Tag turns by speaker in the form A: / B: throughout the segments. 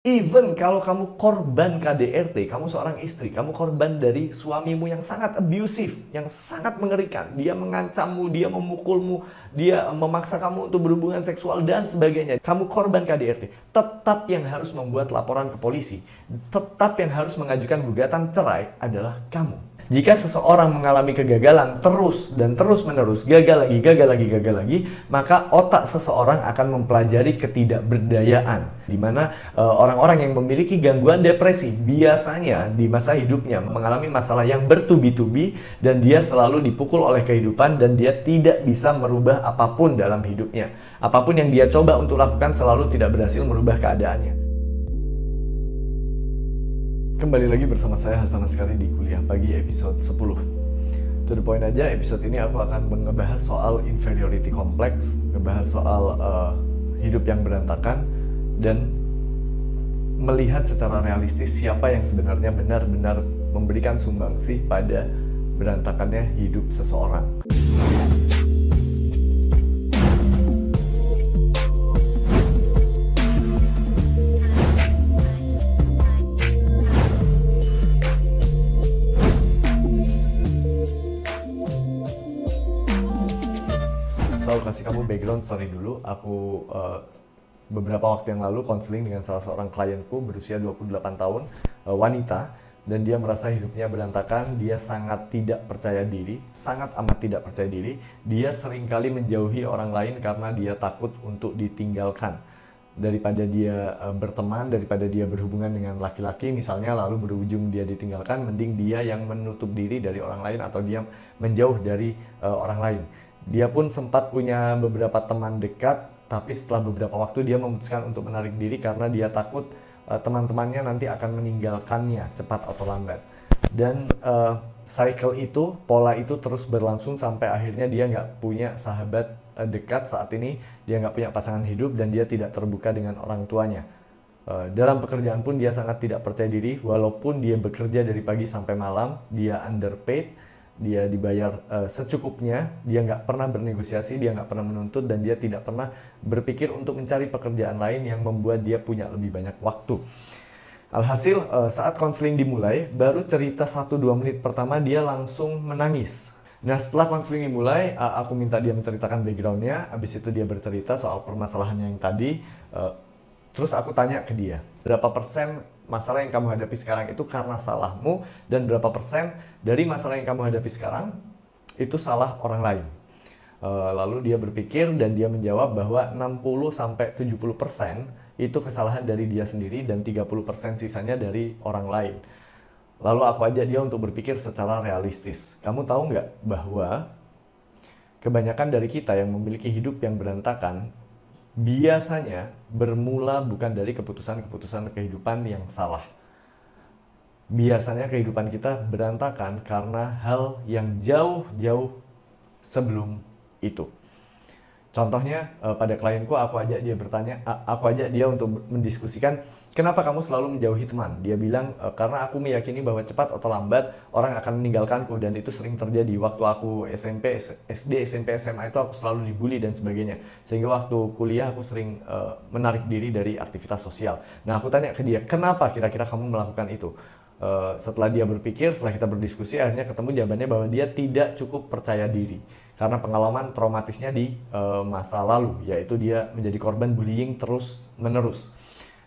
A: Even kalau kamu korban KDRT, kamu seorang istri, kamu korban dari suamimu yang sangat abusive, yang sangat mengerikan. Dia mengancammu, dia memukulmu, dia memaksa kamu untuk berhubungan seksual dan sebagainya. Kamu korban KDRT. Tetap yang harus membuat laporan ke polisi, tetap yang harus mengajukan gugatan cerai adalah kamu. Jika seseorang mengalami kegagalan terus dan terus menerus, gagal lagi, maka otak seseorang akan mempelajari ketidakberdayaan. Di mana orang-orang yang memiliki gangguan depresi biasanya di masa hidupnya mengalami masalah yang bertubi-tubi dan dia selalu dipukul oleh kehidupan dan dia tidak bisa merubah apapun dalam hidupnya. Apapun yang dia coba untuk lakukan selalu tidak berhasil merubah keadaannya. Kembali lagi bersama saya Hasan Askari di Kuliah Pagi episode 10. To the point aja, episode ini aku akan ngebahas soal inferiority complex, ngebahas soal hidup yang berantakan, dan melihat secara realistis siapa yang sebenarnya benar-benar memberikan sumbangsih pada berantakannya hidup seseorang. Selalu kasih kamu background story dulu. Aku beberapa waktu yang lalu konseling dengan salah seorang klienku berusia 28 tahun, wanita, dan dia merasa hidupnya berantakan. Dia sangat tidak percaya diri, sangat amat tidak percaya diri. Dia seringkali menjauhi orang lain karena dia takut untuk ditinggalkan. Daripada dia berteman, daripada dia berhubungan dengan laki-laki misalnya lalu berujung dia ditinggalkan, mending dia yang menutup diri dari orang lain atau dia menjauh dari orang lain. Dia pun sempat punya beberapa teman dekat, tapi setelah beberapa waktu dia memutuskan untuk menarik diri karena dia takut teman-temannya nanti akan meninggalkannya cepat atau lambat. Dan cycle itu, pola itu terus berlangsung sampai akhirnya dia nggak punya sahabat dekat saat ini, dia nggak punya pasangan hidup, dan dia tidak terbuka dengan orang tuanya. Dalam pekerjaan pun dia sangat tidak percaya diri, walaupun dia bekerja dari pagi sampai malam, dia underpaid, dia dibayar secukupnya, dia nggak pernah bernegosiasi, dia nggak pernah menuntut, dan dia tidak pernah berpikir untuk mencari pekerjaan lain yang membuat dia punya lebih banyak waktu. Alhasil saat konseling dimulai, baru cerita 1-2 menit pertama dia langsung menangis. Nah, setelah konseling dimulai, aku minta dia menceritakan backgroundnya, habis itu dia bercerita soal permasalahannya yang tadi. Terus aku tanya ke dia, berapa persen masalah yang kamu hadapi sekarang itu karena salahmu, dan berapa persen dari masalah yang kamu hadapi sekarang itu salah orang lain. Lalu dia berpikir dan dia menjawab bahwa 60-70% itu kesalahan dari dia sendiri dan 30% sisanya dari orang lain. Lalu aku ajak dia untuk berpikir secara realistis. Kamu tahu nggak bahwa kebanyakan dari kita yang memiliki hidup yang berantakan biasanya bermula bukan dari keputusan-keputusan kehidupan yang salah. Biasanya kehidupan kita berantakan karena hal yang jauh-jauh sebelum itu. Contohnya pada klienku, aku ajak dia untuk mendiskusikan kenapa kamu selalu menjauhi teman. Dia bilang karena aku meyakini bahwa cepat atau lambat orang akan meninggalkanku, dan itu sering terjadi. Waktu aku SD, SMP, SMA itu aku selalu dibully dan sebagainya. Sehingga waktu kuliah aku sering menarik diri dari aktivitas sosial. Nah, aku tanya ke dia, kenapa kira-kira kamu melakukan itu? Setelah dia berpikir, setelah kita berdiskusi, akhirnya ketemu jawabannya bahwa dia tidak cukup percaya diri karena pengalaman traumatisnya di masa lalu, yaitu dia menjadi korban bullying terus menerus.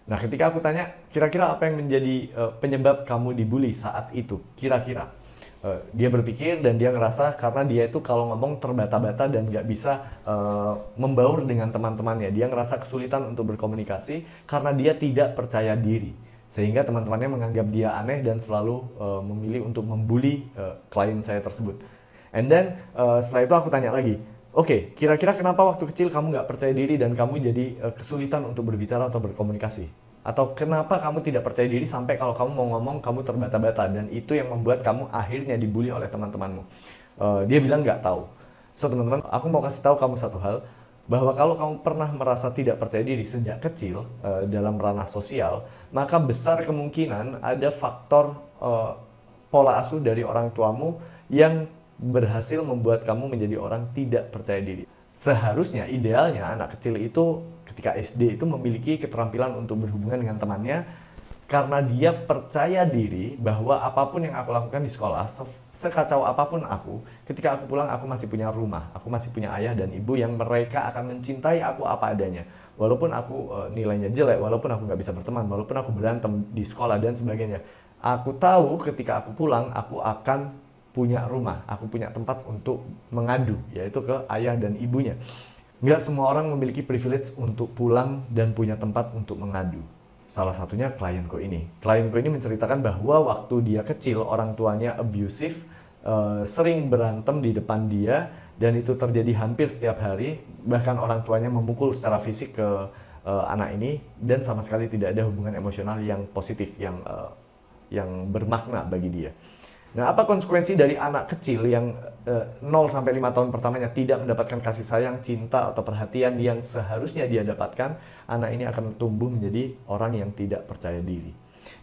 A: Nah, ketika aku tanya, kira-kira apa yang menjadi penyebab kamu dibully saat itu? Kira-kira. Dia berpikir dan dia ngerasa karena dia itu kalau ngomong terbata-bata dan nggak bisa membaur dengan teman-temannya. Dia ngerasa kesulitan untuk berkomunikasi karena dia tidak percaya diri. Sehingga teman-temannya menganggap dia aneh dan selalu memilih untuk membuli klien saya tersebut. And then setelah itu aku tanya lagi, oke, kira-kira kenapa waktu kecil kamu nggak percaya diri dan kamu jadi kesulitan untuk berbicara atau berkomunikasi? Atau kenapa kamu tidak percaya diri sampai kalau kamu mau ngomong kamu terbata-bata, dan itu yang membuat kamu akhirnya dibully oleh teman-temanmu? Dia bilang nggak tahu. So teman-teman, aku mau kasih tahu kamu satu hal, bahwa kalau kamu pernah merasa tidak percaya diri sejak kecil dalam ranah sosial, maka besar kemungkinan ada faktor pola asuh dari orang tuamu yang berhasil membuat kamu menjadi orang tidak percaya diri. Seharusnya, idealnya anak kecil itu ketika SD itu memiliki keterampilan untuk berhubungan dengan temannya karena dia percaya diri bahwa apapun yang aku lakukan di sekolah, sekacau apapun aku, ketika aku pulang aku masih punya rumah, aku masih punya ayah dan ibu yang mereka akan mencintai aku apa adanya. Walaupun aku nilainya jelek, walaupun aku nggak bisa berteman, walaupun aku berantem di sekolah dan sebagainya. Aku tahu ketika aku pulang, aku akan punya rumah, aku punya tempat untuk mengadu, yaitu ke ayah dan ibunya. Nggak semua orang memiliki privilege untuk pulang dan punya tempat untuk mengadu. Salah satunya klienku ini. Klienku ini menceritakan bahwa waktu dia kecil, orang tuanya abusive, sering berantem di depan dia, dan itu terjadi hampir setiap hari. Bahkan orang tuanya memukul secara fisik ke anak ini, dan sama sekali tidak ada hubungan emosional yang positif, yang bermakna bagi dia. Nah, apa konsekuensi dari anak kecil yang 0 sampai 5 tahun pertamanya tidak mendapatkan kasih sayang, cinta, atau perhatian yang seharusnya dia dapatkan? Anak ini akan tumbuh menjadi orang yang tidak percaya diri.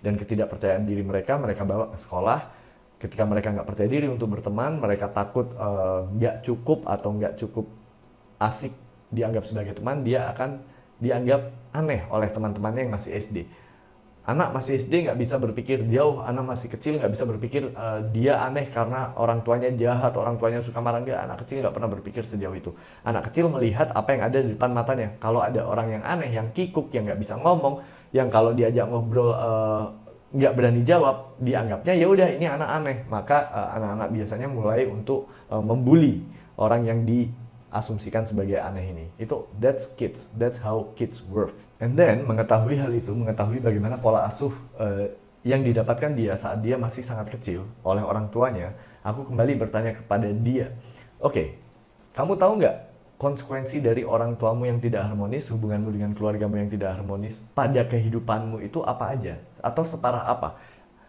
A: Dan ketidakpercayaan diri mereka bawa ke sekolah. Ketika mereka nggak percaya diri untuk berteman, mereka takut nggak cukup atau nggak cukup asik dianggap sebagai teman, dia akan dianggap aneh oleh teman-temannya yang masih SD. Anak masih SD nggak bisa berpikir jauh, anak masih kecil nggak bisa berpikir dia aneh karena orang tuanya jahat, orang tuanya suka marah. Nggak, anak kecil nggak pernah berpikir sejauh itu. Anak kecil melihat apa yang ada di depan matanya. Kalau ada orang yang aneh, yang kikuk, yang nggak bisa ngomong, yang kalau diajak ngobrol nggak berani jawab, dianggapnya ya udah ini anak aneh. Maka anak-anak biasanya mulai untuk membuli orang yang diasumsikan sebagai aneh ini. That's kids, that's how kids work. And then mengetahui hal itu, mengetahui bagaimana pola asuh yang didapatkan dia saat dia masih sangat kecil oleh orang tuanya, aku kembali bertanya kepada dia, oke, kamu tahu nggak konsekuensi dari orang tuamu yang tidak harmonis, hubunganmu dengan keluargamu yang tidak harmonis pada kehidupanmu itu apa aja? Atau separah apa?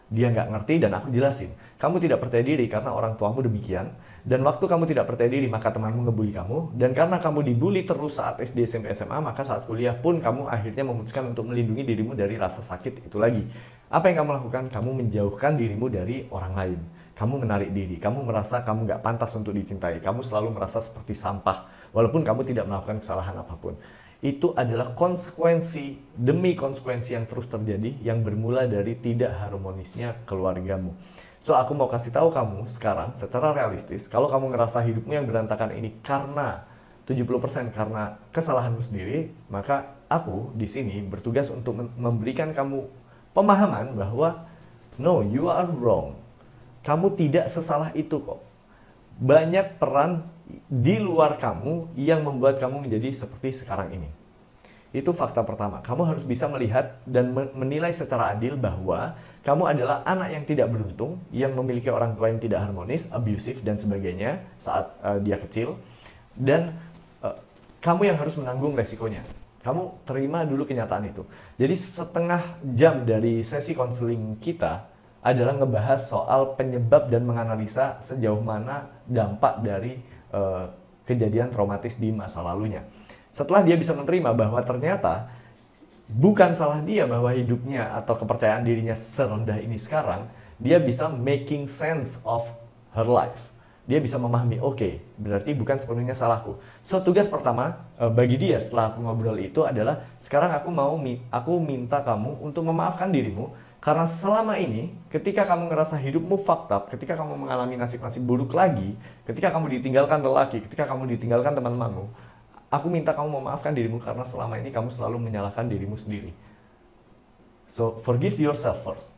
A: Dia nggak ngerti dan aku jelasin. Kamu tidak percaya diri karena orang tuamu demikian. Dan waktu kamu tidak percaya diri, maka temanmu ngebully kamu. Dan karena kamu dibully terus saat SD, SMP, SMA, maka saat kuliah pun kamu akhirnya memutuskan untuk melindungi dirimu dari rasa sakit itu lagi. Apa yang kamu lakukan? Kamu menjauhkan dirimu dari orang lain. Kamu menarik diri. Kamu merasa kamu nggak pantas untuk dicintai. Kamu selalu merasa seperti sampah. Walaupun kamu tidak melakukan kesalahan apapun. Itu adalah konsekuensi demi konsekuensi yang terus terjadi yang bermula dari tidak harmonisnya keluargamu. So, aku mau kasih tahu kamu sekarang secara realistis, kalau kamu ngerasa hidupmu yang berantakan ini karena 70% karena kesalahanmu sendiri, maka aku di sini bertugas untuk memberikan kamu pemahaman bahwa no, you are wrong. Kamu tidak sesalah itu kok. Banyak peran di luar kamu yang membuat kamu menjadi seperti sekarang ini. Itu fakta pertama. Kamu harus bisa melihat dan menilai secara adil bahwa kamu adalah anak yang tidak beruntung, yang memiliki orang tua yang tidak harmonis, abusive dan sebagainya saat dia kecil. Dan kamu yang harus menanggung resikonya. Kamu terima dulu kenyataan itu. Jadi setengah jam dari sesi konseling kita adalah ngebahas soal penyebab dan menganalisa sejauh mana dampak dari kejadian traumatis di masa lalunya. Setelah dia bisa menerima bahwa ternyata bukan salah dia bahwa hidupnya atau kepercayaan dirinya serendah ini sekarang, dia bisa making sense of her life. Dia bisa memahami, oke, berarti bukan sepenuhnya salahku. So, tugas pertama bagi dia setelah aku ngobrol itu adalah, sekarang aku minta kamu untuk memaafkan dirimu, karena selama ini, ketika kamu ngerasa hidupmu fucked up, ketika kamu mengalami nasib-nasib buruk lagi, ketika kamu ditinggalkan lelaki, ketika kamu ditinggalkan teman-temanmu, aku minta kamu memaafkan dirimu karena selama ini kamu selalu menyalahkan dirimu sendiri. So, forgive yourself first.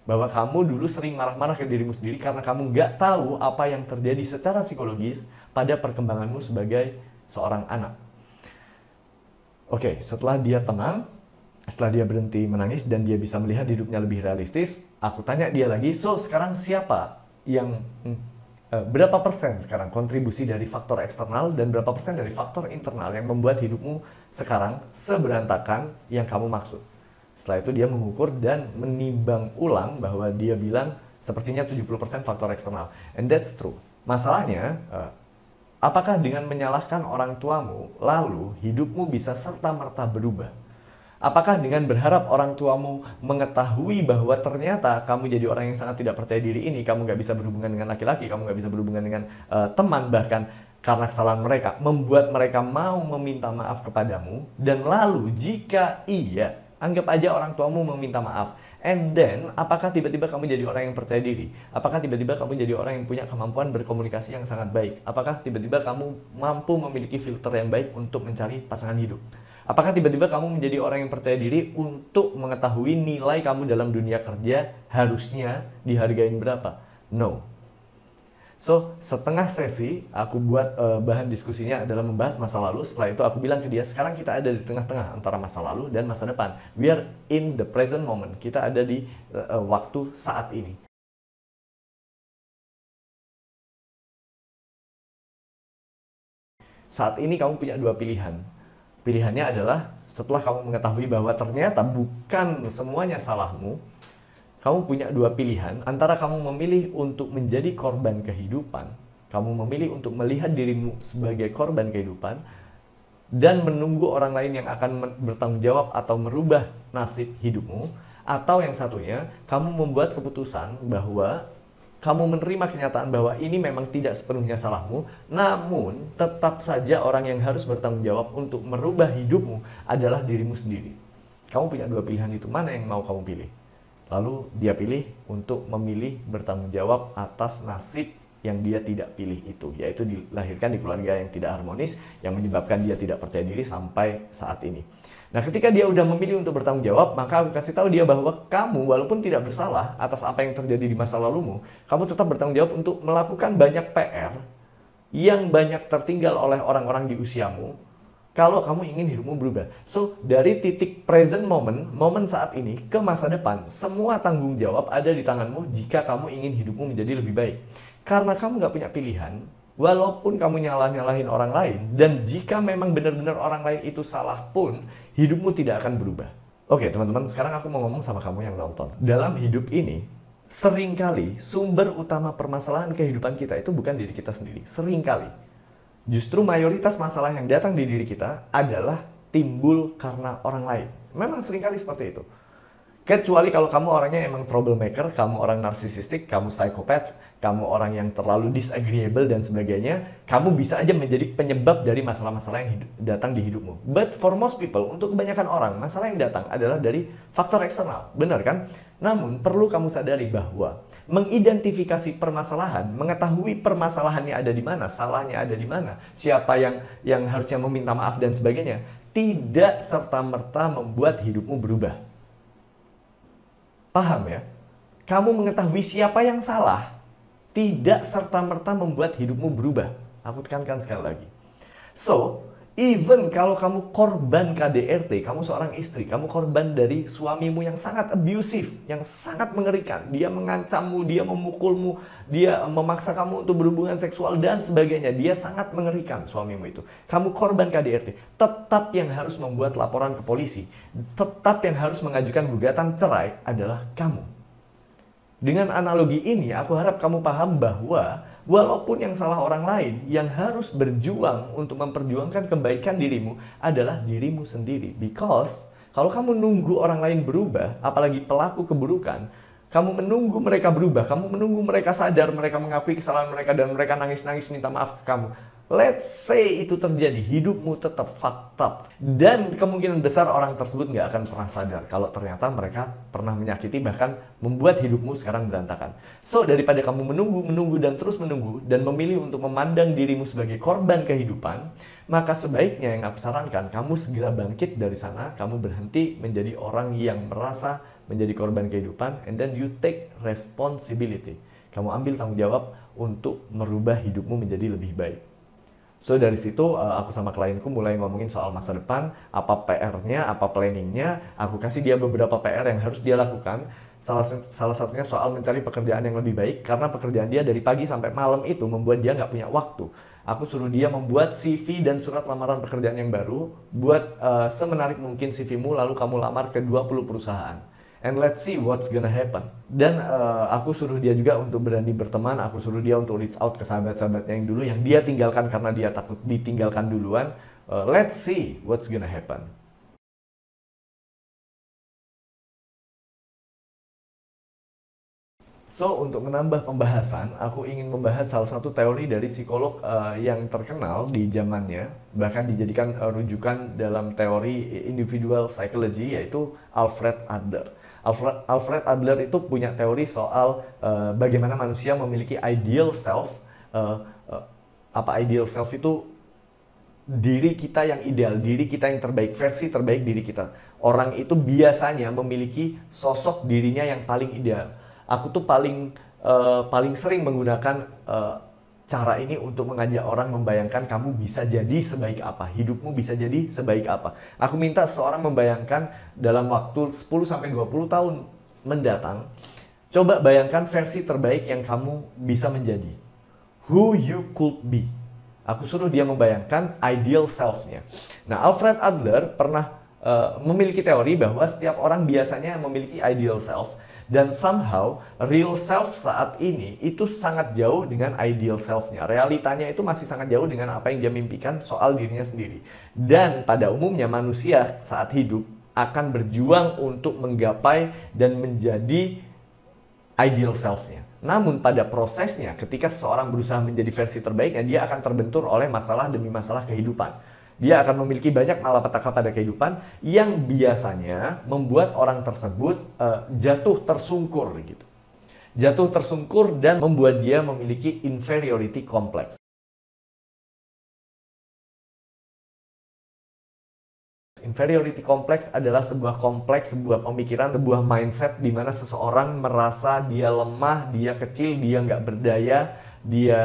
A: Bahwa kamu dulu sering marah-marah ke dirimu sendiri karena kamu nggak tahu apa yang terjadi secara psikologis pada perkembanganmu sebagai seorang anak. Oke, setelah dia tenang, setelah dia berhenti menangis dan dia bisa melihat hidupnya lebih realistis, aku tanya dia lagi, so sekarang siapa yang berapa persen sekarang kontribusi dari faktor eksternal dan berapa persen dari faktor internal yang membuat hidupmu sekarang seberantakan yang kamu maksud? Setelah itu dia mengukur dan menimbang ulang bahwa dia bilang sepertinya 70% faktor eksternal. And that's true. Masalahnya, apakah dengan menyalahkan orang tuamu, lalu hidupmu bisa serta-merta berubah? Apakah dengan berharap orang tuamu mengetahui bahwa ternyata kamu jadi orang yang sangat tidak percaya diri ini, kamu nggak bisa berhubungan dengan laki-laki, kamu nggak bisa berhubungan dengan teman bahkan, karena kesalahan mereka, membuat mereka mau meminta maaf kepadamu, dan lalu jika iya, anggap aja orang tuamu meminta maaf, and then apakah tiba-tiba kamu jadi orang yang percaya diri? Apakah tiba-tiba kamu jadi orang yang punya kemampuan berkomunikasi yang sangat baik? Apakah tiba-tiba kamu mampu memiliki filter yang baik untuk mencari pasangan hidup? Apakah tiba-tiba kamu menjadi orang yang percaya diri untuk mengetahui nilai kamu dalam dunia kerja harusnya dihargain berapa? No. So, setengah sesi aku buat bahan diskusinya adalah membahas masa lalu. Setelah itu aku bilang ke dia, sekarang kita ada di tengah-tengah antara masa lalu dan masa depan. We are in the present moment. Kita ada di waktu saat ini. Saat ini kamu punya dua pilihan. Pilihannya adalah setelah kamu mengetahui bahwa ternyata bukan semuanya salahmu, kamu punya dua pilihan, antara kamu memilih untuk menjadi korban kehidupan, kamu memilih untuk melihat dirimu sebagai korban kehidupan, dan menunggu orang lain yang akan bertanggung jawab atau merubah nasib hidupmu, atau yang satunya, kamu membuat keputusan bahwa kamu menerima kenyataan bahwa ini memang tidak sepenuhnya salahmu, namun tetap saja orang yang harus bertanggung jawab untuk merubah hidupmu adalah dirimu sendiri. Kamu punya dua pilihan itu, mana yang mau kamu pilih? Lalu dia pilih untuk memilih bertanggung jawab atas nasib yang dia tidak pilih itu, yaitu dilahirkan di keluarga yang tidak harmonis, yang menyebabkan dia tidak percaya diri sampai saat ini. Nah, ketika dia udah memilih untuk bertanggung jawab, maka aku kasih tahu dia bahwa kamu walaupun tidak bersalah atas apa yang terjadi di masa lalumu, kamu tetap bertanggung jawab untuk melakukan banyak PR yang banyak tertinggal oleh orang-orang di usiamu, kalau kamu ingin hidupmu berubah. So, dari titik present moment, momen saat ini, ke masa depan, semua tanggung jawab ada di tanganmu jika kamu ingin hidupmu menjadi lebih baik. Karena kamu nggak punya pilihan, walaupun kamu nyalahin orang lain, dan jika memang benar-benar orang lain itu salah pun, hidupmu tidak akan berubah. Oke, teman-teman, sekarang aku mau ngomong sama kamu yang nonton. Dalam hidup ini, seringkali sumber utama permasalahan kehidupan kita itu bukan diri kita sendiri. Seringkali. Justru mayoritas masalah yang datang di diri kita adalah timbul karena orang lain. Memang seringkali seperti itu. Kecuali kalau kamu orangnya emang troublemaker, kamu orang narsisistik, kamu psikopat, kamu orang yang terlalu disagreeable dan sebagainya, kamu bisa aja menjadi penyebab dari masalah-masalah yang datang di hidupmu. But for most people, untuk kebanyakan orang, masalah yang datang adalah dari faktor eksternal. Benar kan? Namun, perlu kamu sadari bahwa mengidentifikasi permasalahan, mengetahui permasalahannya ada di mana, salahnya ada di mana, siapa yang harusnya meminta maaf dan sebagainya, tidak serta-merta membuat hidupmu berubah. Paham ya? Kamu mengetahui siapa yang salah, tidak serta-merta membuat hidupmu berubah. Aku tekankan sekali lagi. So, even kalau kamu korban KDRT, kamu seorang istri, kamu korban dari suamimu yang sangat abusive, yang sangat mengerikan. Dia mengancammu, dia memukulmu, dia memaksa kamu untuk berhubungan seksual dan sebagainya. Dia sangat mengerikan, suamimu itu. Kamu korban KDRT, tetap yang harus membuat laporan ke polisi, tetap yang harus mengajukan gugatan cerai adalah kamu. Dengan analogi ini, aku harap kamu paham bahwa walaupun yang salah orang lain, yang harus berjuang untuk memperjuangkan kebaikan dirimu adalah dirimu sendiri. Because kalau kamu nunggu orang lain berubah, apalagi pelaku keburukan, kamu menunggu mereka berubah, kamu menunggu mereka sadar, mereka mengakui kesalahan mereka, dan mereka nangis-nangis minta maaf ke kamu. Let's say itu terjadi, hidupmu tetap fucked up. Dan kemungkinan besar orang tersebut nggak akan pernah sadar kalau ternyata mereka pernah menyakiti, bahkan membuat hidupmu sekarang berantakan. So, daripada kamu menunggu, dan terus menunggu, dan memilih untuk memandang dirimu sebagai korban kehidupan, maka sebaiknya yang aku sarankan, kamu segera bangkit dari sana, kamu berhenti menjadi orang yang merasa menjadi korban kehidupan, and then you take responsibility. Kamu ambil tanggung jawab untuk merubah hidupmu menjadi lebih baik. So, dari situ aku sama klienku mulai ngomongin soal masa depan, apa PR-nya, apa planning-nya. Aku kasih dia beberapa PR yang harus dia lakukan. Salah satunya soal mencari pekerjaan yang lebih baik, karena pekerjaan dia dari pagi sampai malam itu membuat dia nggak punya waktu. Aku suruh dia membuat CV dan surat lamaran pekerjaan yang baru, buat semenarik mungkin CV-mu, lalu kamu lamar ke 20 perusahaan. And let's see what's gonna happen. Dan aku suruh dia juga untuk berani berteman, aku suruh dia untuk reach out ke sahabat-sahabatnya yang dulu, yang dia tinggalkan karena dia takut ditinggalkan duluan. Let's see what's gonna happen. So, untuk menambah pembahasan, aku ingin membahas salah satu teori dari psikolog yang terkenal di zamannya, bahkan dijadikan rujukan dalam teori individual psychology, yaitu Alfred Adler. Alfred Adler itu punya teori soal bagaimana manusia memiliki ideal self. Apa ideal self itu? Diri kita yang ideal, diri kita yang terbaik, versi terbaik diri kita. Orang itu biasanya memiliki sosok dirinya yang paling ideal. Aku tuh paling sering menggunakan cara ini untuk mengajak orang membayangkan kamu bisa jadi sebaik apa, hidupmu bisa jadi sebaik apa. Aku minta seseorang membayangkan dalam waktu 10-20 tahun mendatang, coba bayangkan versi terbaik yang kamu bisa menjadi. Who you could be. Aku suruh dia membayangkan ideal self-nya. Nah, Alfred Adler pernah memiliki teori bahwa setiap orang biasanya memiliki ideal self. Dan somehow, real self saat ini itu sangat jauh dengan ideal self-nya. Realitanya itu masih sangat jauh dengan apa yang dia mimpikan soal dirinya sendiri. Dan pada umumnya manusia saat hidup akan berjuang untuk menggapai dan menjadi ideal self-nya. Namun pada prosesnya, ketika seseorang berusaha menjadi versi terbaiknya, dia akan terbentur oleh masalah demi masalah kehidupan. Dia akan memiliki banyak malapetaka pada kehidupan yang biasanya membuat orang tersebut jatuh tersungkur gitu. Jatuh tersungkur dan membuat dia memiliki inferiority complex. Inferiority complex adalah sebuah kompleks, sebuah pemikiran, sebuah mindset di mana seseorang merasa dia lemah, dia kecil, dia nggak berdaya, dia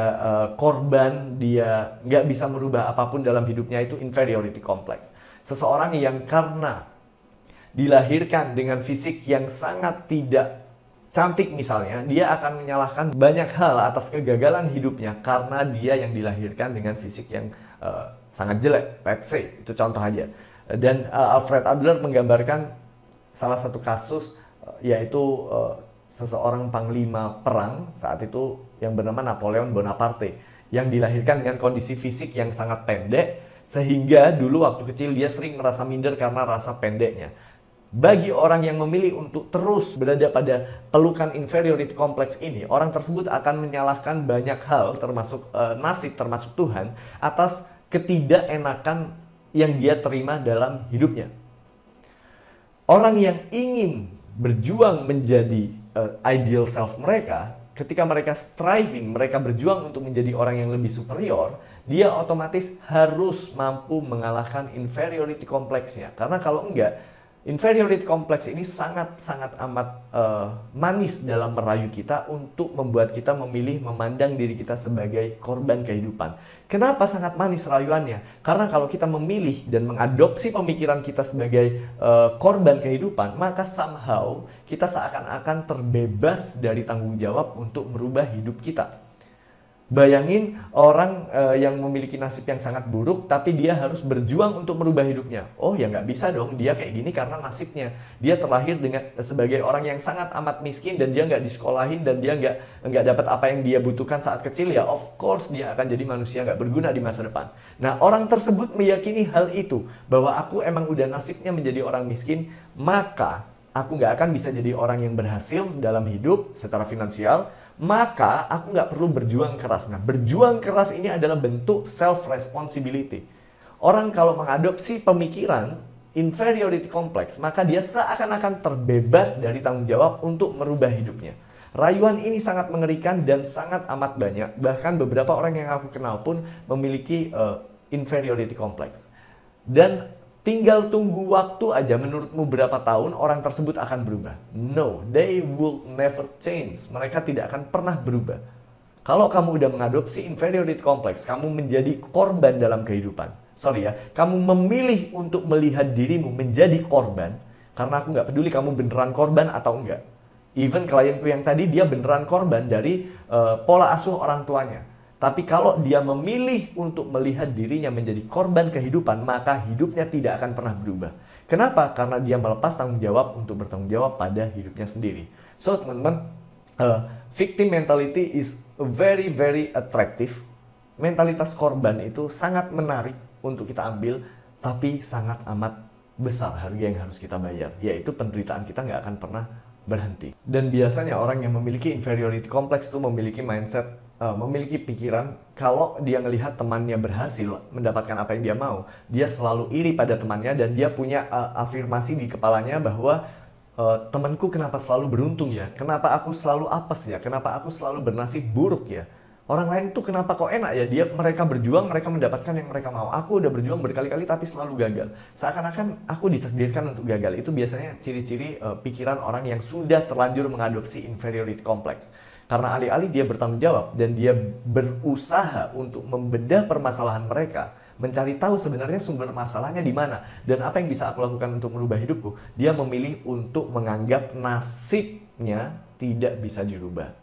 A: korban, dia nggak bisa merubah apapun dalam hidupnya. Itu inferiority complex. Seseorang yang karena dilahirkan dengan fisik yang sangat tidak cantik misalnya, dia akan menyalahkan banyak hal atas kegagalan hidupnya karena dia yang dilahirkan dengan fisik yang sangat jelek. Let's say, itu contoh aja. Dan Alfred Adler menggambarkan salah satu kasus yaitu seseorang panglima perang saat itu yang bernama Napoleon Bonaparte yang dilahirkan dengan kondisi fisik yang sangat pendek sehingga dulu waktu kecil dia sering merasa minder karena rasa pendeknya. Bagi orang yang memilih untuk terus berada pada pelukan inferiority complex ini, orang tersebut akan menyalahkan banyak hal termasuk nasib, termasuk Tuhan atas ketidakenakan yang dia terima dalam hidupnya. Orang yang ingin berjuang menjadi ideal self mereka, ketika mereka striving, mereka berjuang untuk menjadi orang yang lebih superior, dia otomatis harus mampu mengalahkan inferiority complex-nya. Karena kalau enggak, inferiority complex ini sangat-sangat amat manis dalam merayu kita untuk membuat kita memilih memandang diri kita sebagai korban kehidupan. Kenapa sangat manis rayuannya? Karena kalau kita memilih dan mengadopsi pemikiran kita sebagai korban kehidupan, maka somehow kita seakan-akan terbebas dari tanggung jawab untuk merubah hidup kita. Bayangin orang yang memiliki nasib yang sangat buruk, tapi dia harus berjuang untuk merubah hidupnya. Oh ya nggak bisa dong, dia kayak gini karena nasibnya. Dia terlahir sebagai orang yang sangat amat miskin dan dia nggak disekolahin dan dia nggak dapat apa yang dia butuhkan saat kecil. Ya of course dia akan jadi manusia nggak berguna di masa depan. Nah orang tersebut meyakini hal itu, bahwa aku emang udah nasibnya menjadi orang miskin, maka aku nggak akan bisa jadi orang yang berhasil dalam hidup secara finansial, maka aku nggak perlu berjuang keras. Nah, berjuang keras ini adalah bentuk self-responsibility. Orang kalau mengadopsi pemikiran inferiority complex, maka dia seakan-akan terbebas dari tanggung jawab untuk merubah hidupnya. Rayuan ini sangat mengerikan dan sangat amat banyak. Bahkan beberapa orang yang aku kenal pun memiliki inferiority complex. Dan tinggal tunggu waktu aja, menurutmu berapa tahun orang tersebut akan berubah? No, they will never change. Mereka tidak akan pernah berubah. Kalau kamu udah mengadopsi inferiority complex, kamu menjadi korban dalam kehidupan. Sorry ya, kamu memilih untuk melihat dirimu menjadi korban, karena aku nggak peduli kamu beneran korban atau enggak. Even klienku yang tadi, dia beneran korban dari pola asuh orang tuanya. Tapi kalau dia memilih untuk melihat dirinya menjadi korban kehidupan, maka hidupnya tidak akan pernah berubah. Kenapa? Karena dia melepas tanggung jawab untuk bertanggung jawab pada hidupnya sendiri. So, teman-teman, victim mentality is very, very attractive. Mentalitas korban itu sangat menarik untuk kita ambil, tapi sangat amat besar harga yang harus kita bayar. Yaitu penderitaan kita nggak akan pernah berhenti. Dan biasanya orang yang memiliki inferiority complex itu memiliki mindset, memiliki pikiran kalau dia melihat temannya berhasil mendapatkan apa yang dia mau, dia selalu iri pada temannya dan dia punya afirmasi di kepalanya bahwa temanku kenapa selalu beruntung ya, kenapa aku selalu apes ya, kenapa aku selalu bernasib buruk ya. Orang lain tuh kenapa kok enak ya, mereka berjuang, mereka mendapatkan yang mereka mau. Aku udah berjuang berkali-kali tapi selalu gagal. Seakan-akan aku ditakdirkan untuk gagal. Itu biasanya ciri-ciri pikiran orang yang sudah terlanjur mengadopsi inferiority complex. Karena alih-alih dia bertanggung jawab dan dia berusaha untuk membedah permasalahan mereka, mencari tahu sebenarnya sumber masalahnya di mana dan apa yang bisa aku lakukan untuk merubah hidupku, dia memilih untuk menganggap nasibnya tidak bisa dirubah.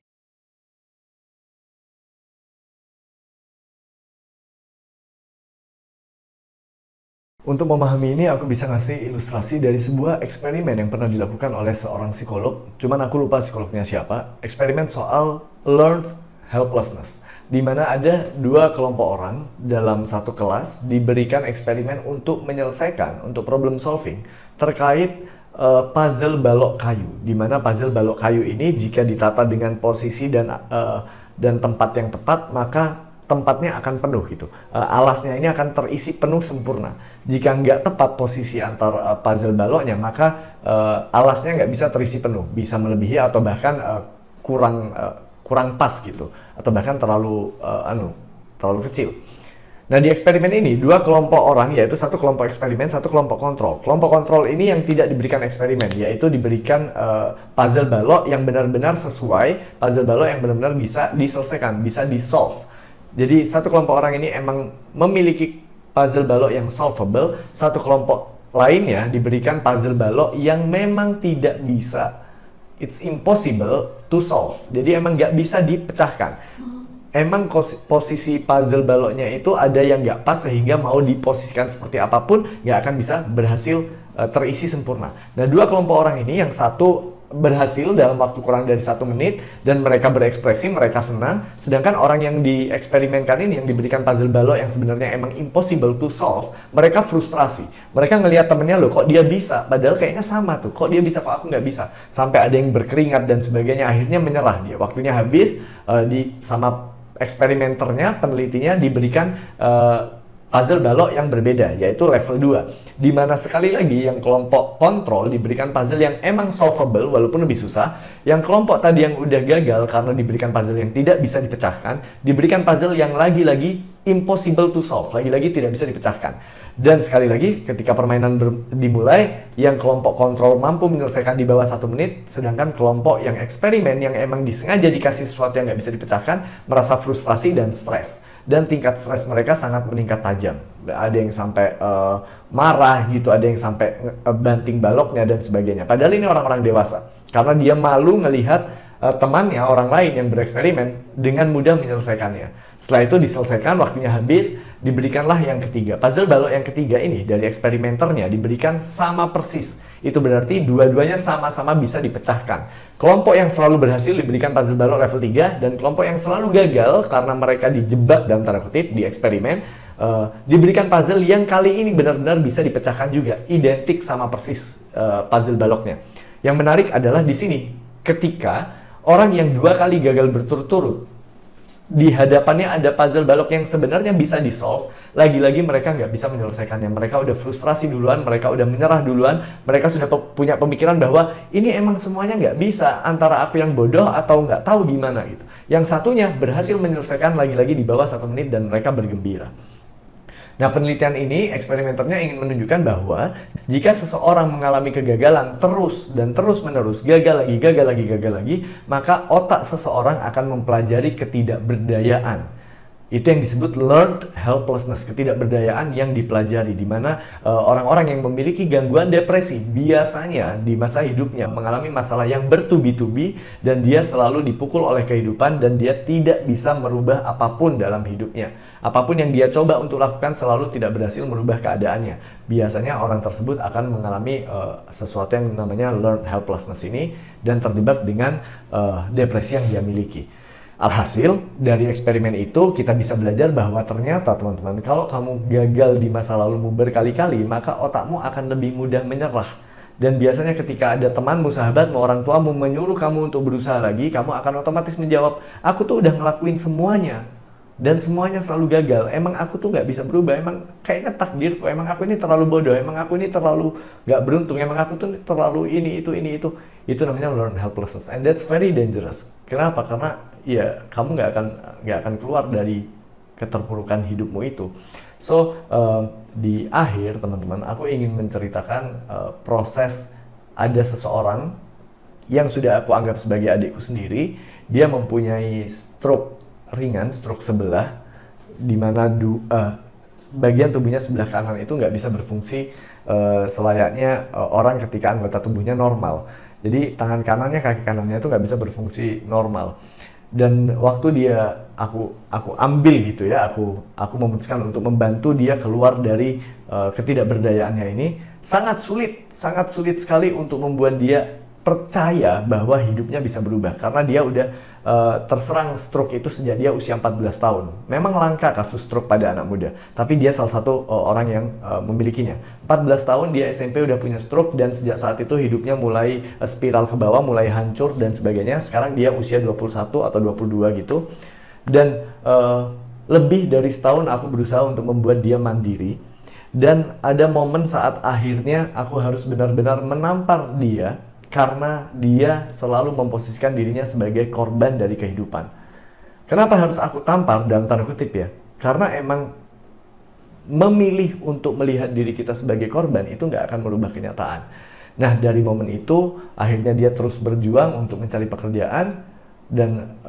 A: Untuk memahami ini, aku bisa ngasih ilustrasi dari sebuah eksperimen yang pernah dilakukan oleh seorang psikolog. Cuman aku lupa psikolognya siapa. Eksperimen soal learned helplessness. Di mana ada dua kelompok orang dalam satu kelas diberikan eksperimen untuk menyelesaikan, untuk problem solving, terkait puzzle balok kayu. Di mana puzzle balok kayu ini jika ditata dengan posisi dan tempat yang tepat, maka tempatnya akan penuh gitu. Alasnya ini akan terisi penuh sempurna. Jika nggak tepat posisi antar puzzle baloknya, maka alasnya nggak bisa terisi penuh, bisa melebihi atau bahkan kurang pas gitu, atau bahkan terlalu kecil. Nah, di eksperimen ini dua kelompok orang, yaitu satu kelompok eksperimen, satu kelompok kontrol. Kelompok kontrol ini yang tidak diberikan eksperimen, yaitu diberikan puzzle balok yang benar-benar sesuai, puzzle balok yang benar-benar bisa diselesaikan, bisa di-solve. Jadi satu kelompok orang ini emang memiliki puzzle balok yang solvable, satu kelompok lainnya diberikan puzzle balok yang memang tidak bisa, it's impossible to solve. Jadi emang nggak bisa dipecahkan. Emang posisi puzzle baloknya itu ada yang nggak pas sehingga mau diposisikan seperti apapun nggak akan bisa berhasil terisi sempurna. Nah, dua kelompok orang ini, yang satu berhasil dalam waktu kurang dari 1 menit dan mereka berekspresi, mereka senang, sedangkan orang yang dieksperimenkan ini, yang diberikan puzzle balok yang sebenarnya emang impossible to solve, mereka frustrasi. Mereka ngelihat temennya, loh kok dia bisa, padahal kayaknya sama tuh, kok dia bisa, kok aku nggak bisa, sampai ada yang berkeringat dan sebagainya. Akhirnya menyerah dia, waktunya habis, sama eksperimenternya, penelitinya diberikan puzzle balok yang berbeda, yaitu level 2. Dimana sekali lagi yang kelompok kontrol diberikan puzzle yang emang solvable walaupun lebih susah. Yang kelompok tadi yang udah gagal karena diberikan puzzle yang tidak bisa dipecahkan, diberikan puzzle yang lagi-lagi impossible to solve, lagi-lagi tidak bisa dipecahkan. Dan sekali lagi ketika permainan dimulai, yang kelompok kontrol mampu menyelesaikan di bawah 1 menit, sedangkan kelompok yang eksperimen yang emang disengaja dikasih sesuatu yang nggak bisa dipecahkan merasa frustrasi dan stres. Dan tingkat stres mereka sangat meningkat tajam. Ada yang sampai marah gitu, ada yang sampai banting baloknya dan sebagainya. Padahal ini orang-orang dewasa. Karena dia malu ngelihat temannya, orang lain yang bereksperimen dengan mudah menyelesaikannya. Setelah itu diselesaikan, waktunya habis, diberikanlah yang ketiga. Puzzle balok yang ketiga ini dari eksperimenternya diberikan sama persis. Itu berarti dua-duanya sama-sama bisa dipecahkan. Kelompok yang selalu berhasil diberikan puzzle balok level 3, dan kelompok yang selalu gagal karena mereka dijebak dalam tanda kutip di eksperimen, diberikan puzzle yang kali ini benar-benar bisa dipecahkan juga, identik sama persis puzzle baloknya. Yang menarik adalah di sini, ketika orang yang 2 kali gagal berturut-turut, di hadapannya ada puzzle balok yang sebenarnya bisa di-solve, lagi-lagi mereka nggak bisa menyelesaikannya. Mereka udah frustrasi duluan, mereka udah menyerah duluan, mereka sudah punya pemikiran bahwa ini emang semuanya nggak bisa, antara aku yang bodoh atau nggak tahu gimana gitu. Yang satunya berhasil menyelesaikan lagi-lagi di bawah 1 menit dan mereka bergembira. Nah, penelitian ini, eksperimenternya ingin menunjukkan bahwa jika seseorang mengalami kegagalan terus dan terus-menerus, gagal lagi, maka otak seseorang akan mempelajari ketidakberdayaan. Itu yang disebut learned helplessness, ketidakberdayaan yang dipelajari, di mana orang-orang yang memiliki gangguan depresi biasanya di masa hidupnya mengalami masalah yang bertubi-tubi dan dia selalu dipukul oleh kehidupan dan dia tidak bisa merubah apapun dalam hidupnya. Apapun yang dia coba untuk lakukan selalu tidak berhasil merubah keadaannya. Biasanya orang tersebut akan mengalami sesuatu yang namanya learned helplessness ini dan terjebak dengan depresi yang dia miliki. Alhasil, dari eksperimen itu kita bisa belajar bahwa ternyata teman-teman, kalau kamu gagal di masa lalumu berkali-kali, maka otakmu akan lebih mudah menyerah. Dan biasanya ketika ada temanmu, sahabatmu, orang tuamu menyuruh kamu untuk berusaha lagi, kamu akan otomatis menjawab, aku tuh udah ngelakuin semuanya. Dan semuanya selalu gagal. Emang aku tuh nggak bisa berubah. Emang kayaknya takdirku. Emang aku ini terlalu bodoh. Emang aku ini terlalu nggak beruntung. Emang aku tuh terlalu ini, itu, ini, itu. Itu namanya learned helplessness. And that's very dangerous. Kenapa? Karena ya kamu nggak akan keluar dari keterpurukan hidupmu itu. So, di akhir teman-teman, aku ingin menceritakan proses ada seseorang yang sudah aku anggap sebagai adikku sendiri. Dia mempunyai stroke ringan, stroke sebelah, di mana bagian tubuhnya sebelah kanan itu nggak bisa berfungsi selayaknya orang ketika anggota tubuhnya normal. Jadi tangan kanannya, kaki kanannya itu nggak bisa berfungsi normal. Dan waktu aku ambil gitu ya, aku memutuskan untuk membantu dia keluar dari ketidakberdayaannya ini, sangat sulit sekali untuk membuat dia percaya bahwa hidupnya bisa berubah, karena dia udah terserang stroke itu sejak dia usia 14 tahun. Memang langka kasus stroke pada anak muda, tapi dia salah satu orang yang memilikinya. 14 tahun dia SMP udah punya stroke, dan sejak saat itu hidupnya mulai spiral ke bawah, mulai hancur dan sebagainya. Sekarang dia usia 21 atau 22 gitu. Dan lebih dari setahun aku berusaha untuk membuat dia mandiri. Dan ada momen saat akhirnya aku harus benar-benar menampar dia, karena dia selalu memposisikan dirinya sebagai korban dari kehidupan. Kenapa harus aku tampar dalam tanda kutip ya? Karena emang memilih untuk melihat diri kita sebagai korban itu nggak akan merubah kenyataan. Nah, dari momen itu akhirnya dia terus berjuang untuk mencari pekerjaan, dan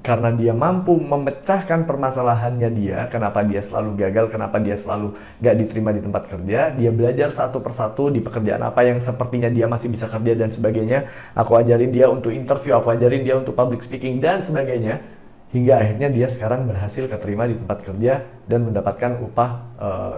A: karena dia mampu memecahkan permasalahannya dia, kenapa dia selalu gagal, kenapa dia selalu gak diterima di tempat kerja, dia belajar satu persatu di pekerjaan apa yang sepertinya dia masih bisa kerja dan sebagainya. Aku ajarin dia untuk interview, aku ajarin dia untuk public speaking dan sebagainya, hingga akhirnya dia sekarang berhasil keterima di tempat kerja dan mendapatkan upah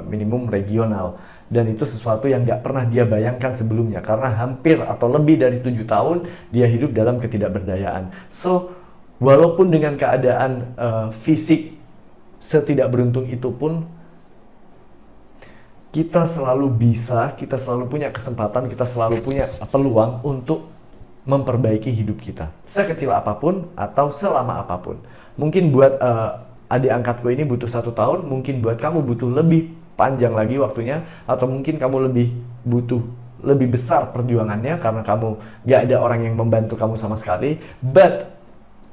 A: minimum regional. Dan itu sesuatu yang gak pernah dia bayangkan sebelumnya, karena hampir atau lebih dari 7 tahun dia hidup dalam ketidakberdayaan. So, walaupun dengan keadaan fisik setidak beruntung itu pun, kita selalu bisa, kita selalu punya kesempatan, kita selalu punya peluang untuk memperbaiki hidup kita. Sekecil apapun atau selama apapun. Mungkin buat adik angkatku ini butuh 1 tahun, mungkin buat kamu butuh lebih panjang lagi waktunya, atau mungkin kamu lebih besar perjuangannya karena kamu gak ada orang yang membantu kamu sama sekali. But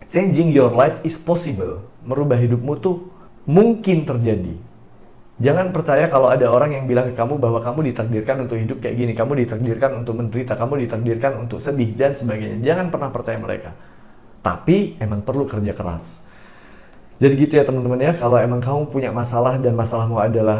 A: changing your life is possible. Merubah hidupmu tuh mungkin terjadi. Jangan percaya kalau ada orang yang bilang ke kamu bahwa kamu ditakdirkan untuk hidup kayak gini, kamu ditakdirkan untuk menderita, kamu ditakdirkan untuk sedih dan sebagainya. Jangan pernah percaya mereka. Tapi emang perlu kerja keras. Jadi gitu ya teman-teman ya, kalau emang kamu punya masalah dan masalahmu adalah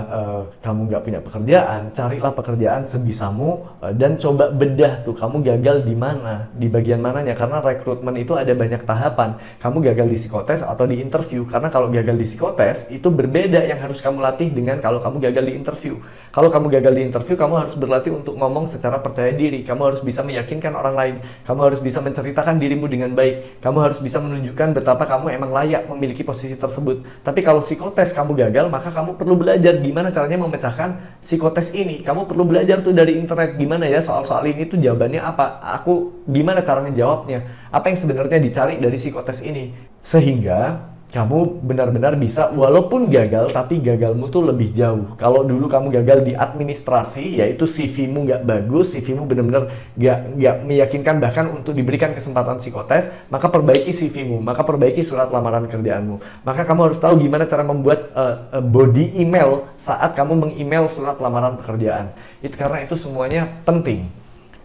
A: kamu nggak punya pekerjaan, carilah pekerjaan sebisamu dan coba bedah tuh kamu gagal di mana, di bagian mananya, karena rekrutmen itu ada banyak tahapan. Kamu gagal di psikotes atau di interview, karena kalau gagal di psikotes itu berbeda yang harus kamu latih dengan kalau kamu gagal di interview. Kalau kamu gagal di interview, kamu harus berlatih untuk ngomong secara percaya diri, kamu harus bisa meyakinkan orang lain, kamu harus bisa menceritakan dirimu dengan baik, kamu harus bisa menunjukkan betapa kamu emang layak memiliki posisi tersebut. Tapi kalau psikotes kamu gagal, maka kamu perlu belajar gimana caranya memecahkan psikotes ini. Kamu perlu belajar tuh dari internet, gimana ya soal-soal ini tuh jawabannya apa, aku gimana caranya jawabnya, apa yang sebenarnya dicari dari psikotes ini, sehingga kamu benar-benar bisa, walaupun gagal, tapi gagalmu tuh lebih jauh. Kalau dulu kamu gagal di administrasi, yaitu CV-mu nggak bagus, CV-mu benar-benar nggak meyakinkan bahkan untuk diberikan kesempatan psikotes, maka perbaiki CV-mu, maka perbaiki surat lamaran kerjaanmu. Maka kamu harus tahu gimana cara membuat body email saat kamu meng-email surat lamaran pekerjaan. Karena itu semuanya penting.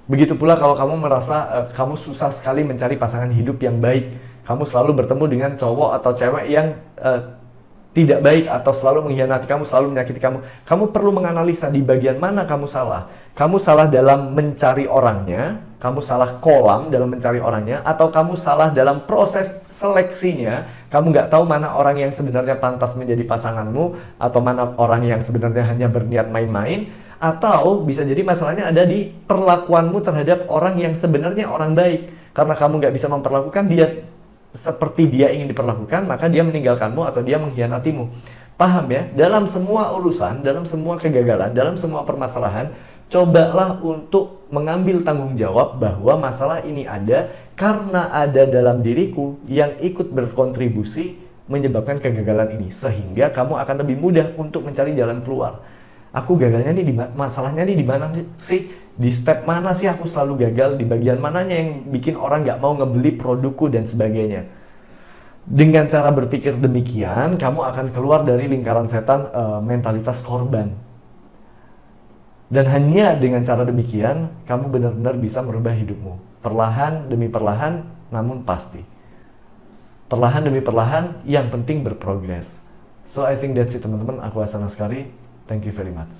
A: Begitu pula kalau kamu merasa kamu susah sekali mencari pasangan hidup yang baik, kamu selalu bertemu dengan cowok atau cewek yang tidak baik atau selalu mengkhianati kamu, selalu menyakiti kamu. Kamu perlu menganalisa di bagian mana kamu salah. Kamu salah dalam mencari orangnya, kamu salah kolam dalam mencari orangnya, atau kamu salah dalam proses seleksinya. Kamu nggak tahu mana orang yang sebenarnya pantas menjadi pasanganmu, atau mana orang yang sebenarnya hanya berniat main-main. Atau bisa jadi masalahnya ada di perlakuanmu terhadap orang yang sebenarnya orang baik. Karena kamu nggak bisa memperlakukan dia seperti dia ingin diperlakukan, maka dia meninggalkanmu atau dia mengkhianatimu. Paham ya? Dalam semua urusan, dalam semua kegagalan, dalam semua permasalahan, Cobalah untuk mengambil tanggung jawab bahwa masalah ini ada karena ada dalam diriku yang ikut berkontribusi menyebabkan kegagalan ini, sehingga kamu akan lebih mudah untuk mencari jalan keluar. Aku gagalnya nih masalahnya nih di mana sih? Di step mana sih aku selalu gagal? Di bagian mananya yang bikin orang nggak mau ngebeli produkku dan sebagainya. Dengan cara berpikir demikian, kamu akan keluar dari lingkaran setan mentalitas korban. Dan hanya dengan cara demikian, kamu benar-benar bisa merubah hidupmu. Perlahan demi perlahan, namun pasti. Perlahan demi perlahan, yang penting berprogres. So I think that's it teman-teman. Aku Hasan Askari. Thank you very much.